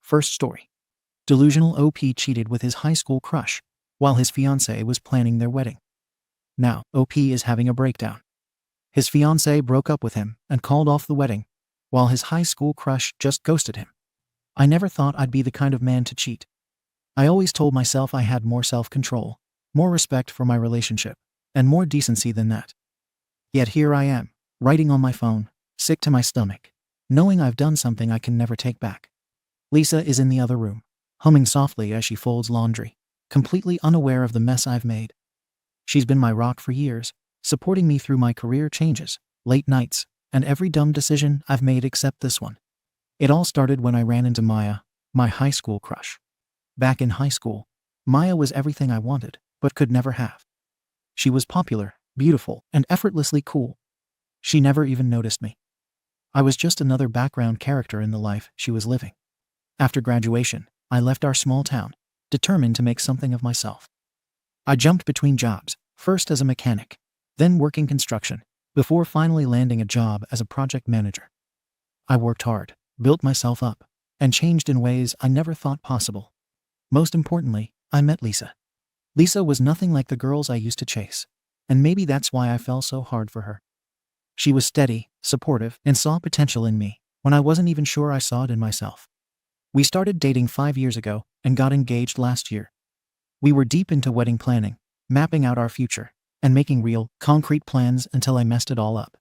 First story. Delusional OP cheated with his high school crush while his fiancée was planning their wedding. Now, OP is having a breakdown. His fiancée broke up with him and called off the wedding, while his high school crush just ghosted him. I never thought I'd be the kind of man to cheat. I always told myself I had more self-control, more respect for my relationship, and more decency than that. Yet here I am, writing on my phone, sick to my stomach, knowing I've done something I can never take back. Lisa is in the other room, humming softly as she folds laundry, completely unaware of the mess I've made. She's been my rock for years, supporting me through my career changes, late nights, and every dumb decision I've made except this one. It all started when I ran into Maya, my high school crush. Back in high school, Maya was everything I wanted, but could never have. She was popular, beautiful, and effortlessly cool. She never even noticed me. I was just another background character in the life she was living. After graduation, I left our small town, determined to make something of myself. I jumped between jobs, first as a mechanic, then working construction, before finally landing a job as a project manager. I worked hard, built myself up, and changed in ways I never thought possible. Most importantly, I met Lisa. Lisa was nothing like the girls I used to chase, and maybe that's why I fell so hard for her. She was steady, supportive, and saw potential in me when I wasn't even sure I saw it in myself. We started dating 5 years ago and got engaged last year. We were deep into wedding planning, mapping out our future, and making real, concrete plans until I messed it all up.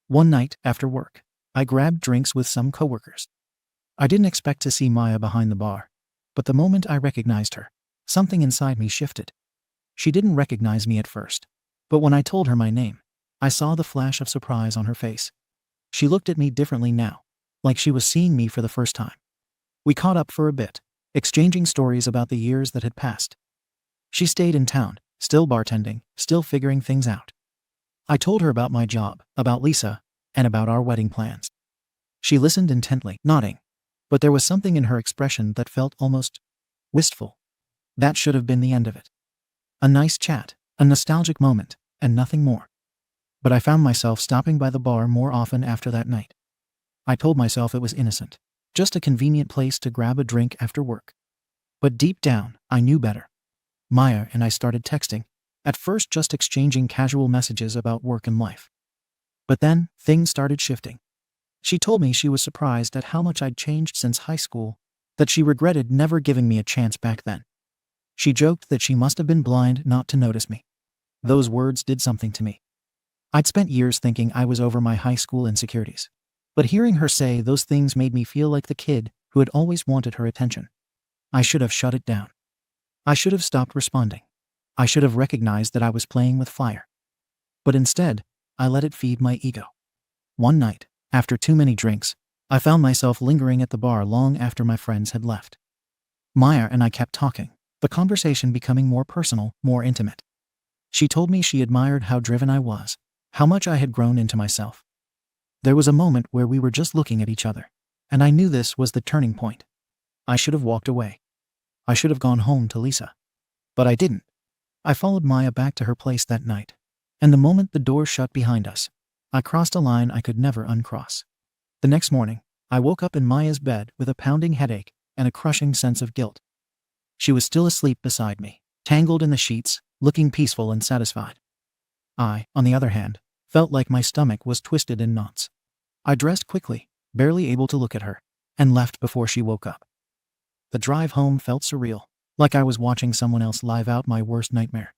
One night, after work, I grabbed drinks with some coworkers. I didn't expect to see Maya behind the bar, but the moment I recognized her, something inside me shifted. She didn't recognize me at first, but when I told her my name, I saw the flash of surprise on her face. She looked at me differently now, like she was seeing me for the first time. We caught up for a bit, exchanging stories about the years that had passed. She stayed in town, still bartending, still figuring things out. I told her about my job, about Lisa, and about our wedding plans. She listened intently, nodding, but there was something in her expression that felt almost wistful. That should have been the end of it. A nice chat, a nostalgic moment, and nothing more. But I found myself stopping by the bar more often after that night. I told myself it was innocent, just a convenient place to grab a drink after work. But deep down, I knew better. Maya and I started texting, at first just exchanging casual messages about work and life. But then, things started shifting. She told me she was surprised at how much I'd changed since high school, that she regretted never giving me a chance back then. She joked that she must have been blind not to notice me. Those words did something to me. I'd spent years thinking I was over my high school insecurities. But hearing her say those things made me feel like the kid who had always wanted her attention. I should have shut it down. I should have stopped responding. I should have recognized that I was playing with fire. But instead, I let it feed my ego. One night, after too many drinks, I found myself lingering at the bar long after my friends had left. Maya and I kept talking, the conversation becoming more personal, more intimate. She told me she admired how driven I was, how much I had grown into myself. There was a moment where we were just looking at each other, and I knew this was the turning point. I should have walked away. I should have gone home to Lisa. But I didn't. I followed Maya back to her place that night, and the moment the door shut behind us, I crossed a line I could never uncross. The next morning, I woke up in Maya's bed with a pounding headache and a crushing sense of guilt. She was still asleep beside me, tangled in the sheets, looking peaceful and satisfied. I, on the other hand, felt like my stomach was twisted in knots. I dressed quickly, barely able to look at her, and left before she woke up. The drive home felt surreal, like I was watching someone else live out my worst nightmare.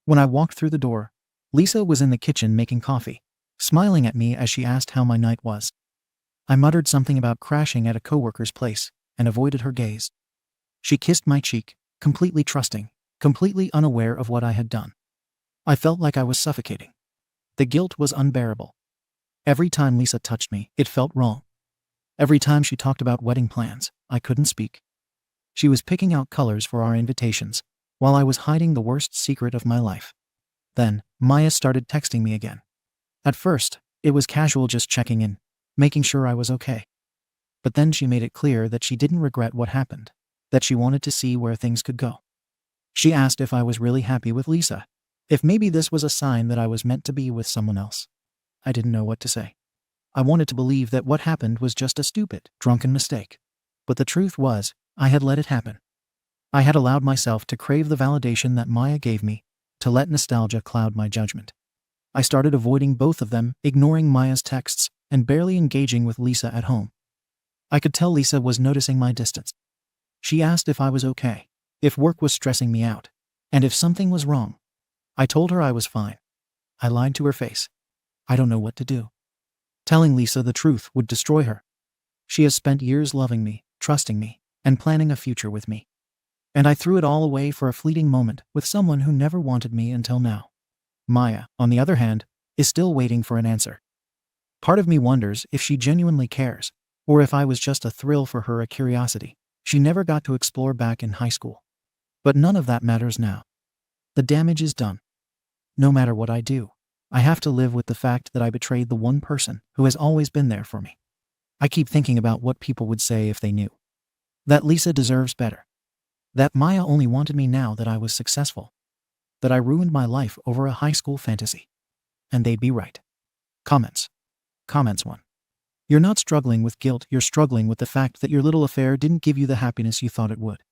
When I walked through the door, Lisa was in the kitchen making coffee, smiling at me as she asked how my night was. I muttered something about crashing at a coworker's place, and avoided her gaze. She kissed my cheek, completely trusting, completely unaware of what I had done. I felt like I was suffocating. The guilt was unbearable. Every time Lisa touched me, it felt wrong. Every time she talked about wedding plans, I couldn't speak. She was picking out colors for our invitations, while I was hiding the worst secret of my life. Then, Maya started texting me again. At first, it was casual, just checking in, making sure I was okay. But then she made it clear that she didn't regret what happened, that she wanted to see where things could go. She asked if I was really happy with Lisa, if maybe this was a sign that I was meant to be with someone else. I didn't know what to say. I wanted to believe that what happened was just a stupid, drunken mistake. But the truth was, I had let it happen. I had allowed myself to crave the validation that Maya gave me, to let nostalgia cloud my judgment. I started avoiding both of them, ignoring Maya's texts, and barely engaging with Lisa at home. I could tell Lisa was noticing my distance. She asked if I was okay, if work was stressing me out, and if something was wrong. I told her I was fine. I lied to her face. I don't know what to do. Telling Lisa the truth would destroy her. She has spent years loving me, trusting me, and planning a future with me. And I threw it all away for a fleeting moment with someone who never wanted me until now. Maya, on the other hand, is still waiting for an answer. Part of me wonders if she genuinely cares, or if I was just a thrill for her, a curiosity she never got to explore back in high school. But none of that matters now. The damage is done. No matter what I do, I have to live with the fact that I betrayed the one person who has always been there for me. I keep thinking about what people would say if they knew. That Lisa deserves better. That Maya only wanted me now that I was successful. That I ruined my life over a high school fantasy. And they'd be right. Comments. Comments 1. You're not struggling with guilt, you're struggling with the fact that your little affair didn't give you the happiness you thought it would.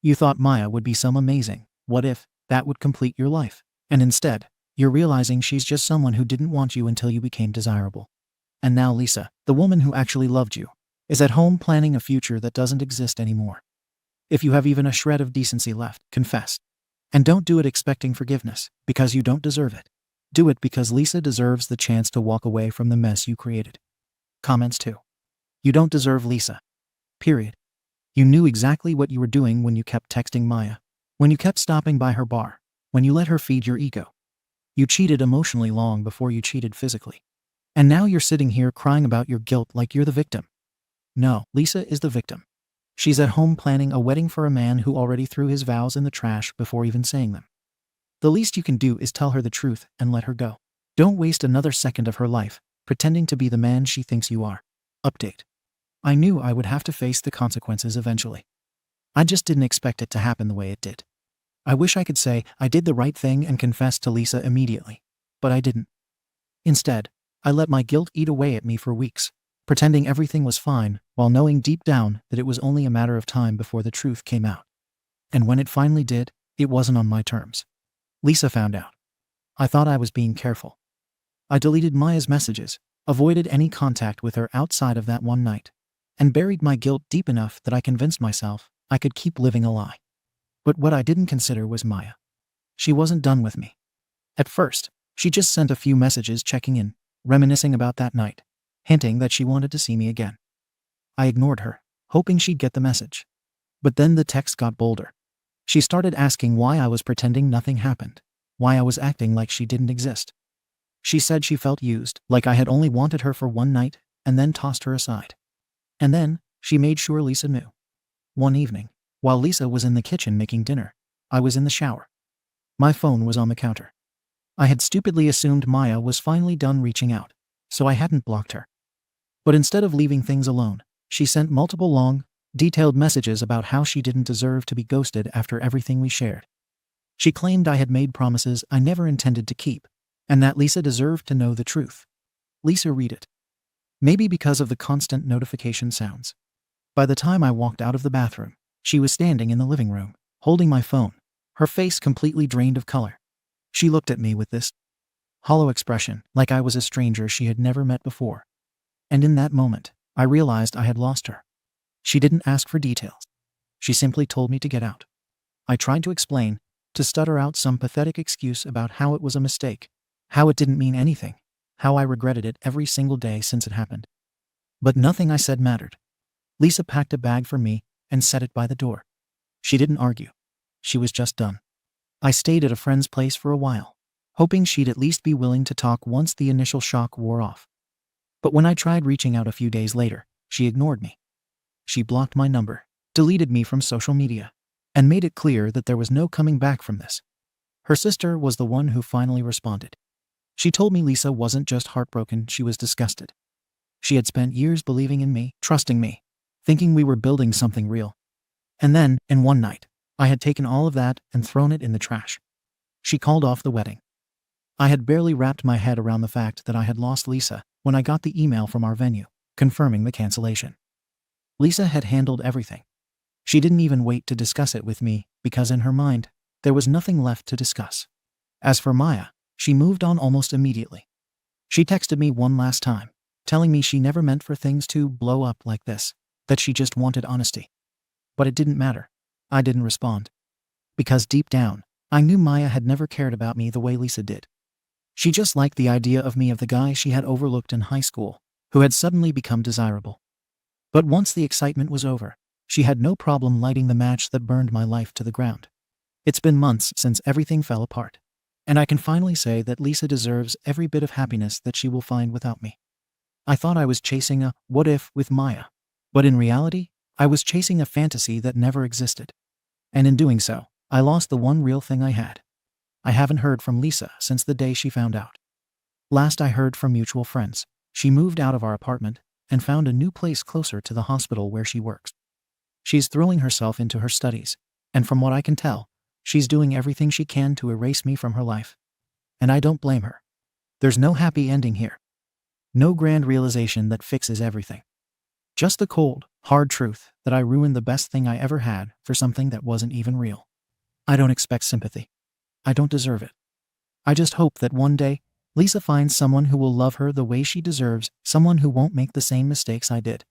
You thought Maya would be some amazing what if that would complete your life. And instead, you're realizing she's just someone who didn't want you until you became desirable. And now Lisa, the woman who actually loved you, is at home planning a future that doesn't exist anymore. If you have even a shred of decency left, confess. And don't do it expecting forgiveness, because you don't deserve it. Do it because Lisa deserves the chance to walk away from the mess you created. Comments 2. You don't deserve Lisa. Period. You knew exactly what you were doing when you kept texting Maya, when you kept stopping by her bar, when you let her feed your ego. You cheated emotionally long before you cheated physically. And now you're sitting here crying about your guilt like you're the victim. No, Lisa is the victim. She's at home planning a wedding for a man who already threw his vows in the trash before even saying them. The least you can do is tell her the truth and let her go. Don't waste another second of her life pretending to be the man she thinks you are. Update. I knew I would have to face the consequences eventually. I just didn't expect it to happen the way it did. I wish I could say I did the right thing and confess to Lisa immediately, but I didn't. Instead, I let my guilt eat away at me for weeks, pretending everything was fine while knowing deep down that it was only a matter of time before the truth came out. And when it finally did, it wasn't on my terms. Lisa found out. I thought I was being careful. I deleted Maya's messages, avoided any contact with her outside of that one night, and buried my guilt deep enough that I convinced myself I could keep living a lie. But what I didn't consider was Maya. She wasn't done with me. At first, she just sent a few messages checking in, reminiscing about that night, hinting that she wanted to see me again. I ignored her, hoping she'd get the message. But then the text got bolder. She started asking why I was pretending nothing happened, why I was acting like she didn't exist. She said she felt used, like I had only wanted her for one night, and then tossed her aside. And then, she made sure Lisa knew. One evening, while Lisa was in the kitchen making dinner, I was in the shower. My phone was on the counter. I had stupidly assumed Maya was finally done reaching out, so I hadn't blocked her. But instead of leaving things alone, she sent multiple long, detailed messages about how she didn't deserve to be ghosted after everything we shared. She claimed I had made promises I never intended to keep, and that Lisa deserved to know the truth. Lisa read it. Maybe because of the constant notification sounds. By the time I walked out of the bathroom, she was standing in the living room, holding my phone, her face completely drained of color. She looked at me with this hollow expression, like I was a stranger she had never met before. And in that moment, I realized I had lost her. She didn't ask for details. She simply told me to get out. I tried to explain, to stutter out some pathetic excuse about how it was a mistake, how it didn't mean anything, how I regretted it every single day since it happened. But nothing I said mattered. Lisa packed a bag for me and set it by the door. She didn't argue. She was just done. I stayed at a friend's place for a while, hoping she'd at least be willing to talk once the initial shock wore off. But when I tried reaching out a few days later, she ignored me. She blocked my number, deleted me from social media, and made it clear that there was no coming back from this. Her sister was the one who finally responded. She told me Lisa wasn't just heartbroken, she was disgusted. She had spent years believing in me, trusting me, thinking we were building something real. And then, in one night, I had taken all of that and thrown it in the trash. She called off the wedding. I had barely wrapped my head around the fact that I had lost Lisa when I got the email from our venue, confirming the cancellation. Lisa had handled everything. She didn't even wait to discuss it with me because in her mind, there was nothing left to discuss. As for Maya, she moved on almost immediately. She texted me one last time, telling me she never meant for things to blow up like this, that she just wanted honesty. But it didn't matter. I didn't respond. Because deep down, I knew Maya had never cared about me the way Lisa did. She just liked the idea of me, of the guy she had overlooked in high school, who had suddenly become desirable. But once the excitement was over, she had no problem lighting the match that burned my life to the ground. It's been months since everything fell apart. And I can finally say that Lisa deserves every bit of happiness that she will find without me. I thought I was chasing a what if with Maya. But in reality, I was chasing a fantasy that never existed. And in doing so, I lost the one real thing I had. I haven't heard from Lisa since the day she found out. Last I heard from mutual friends, she moved out of our apartment and found a new place closer to the hospital where she works. She's throwing herself into her studies, and from what I can tell, she's doing everything she can to erase me from her life. And I don't blame her. There's no happy ending here. No grand realization that fixes everything. Just the cold, hard truth that I ruined the best thing I ever had for something that wasn't even real. I don't expect sympathy. I don't deserve it. I just hope that one day, Lisa finds someone who will love her the way she deserves, someone who won't make the same mistakes I did.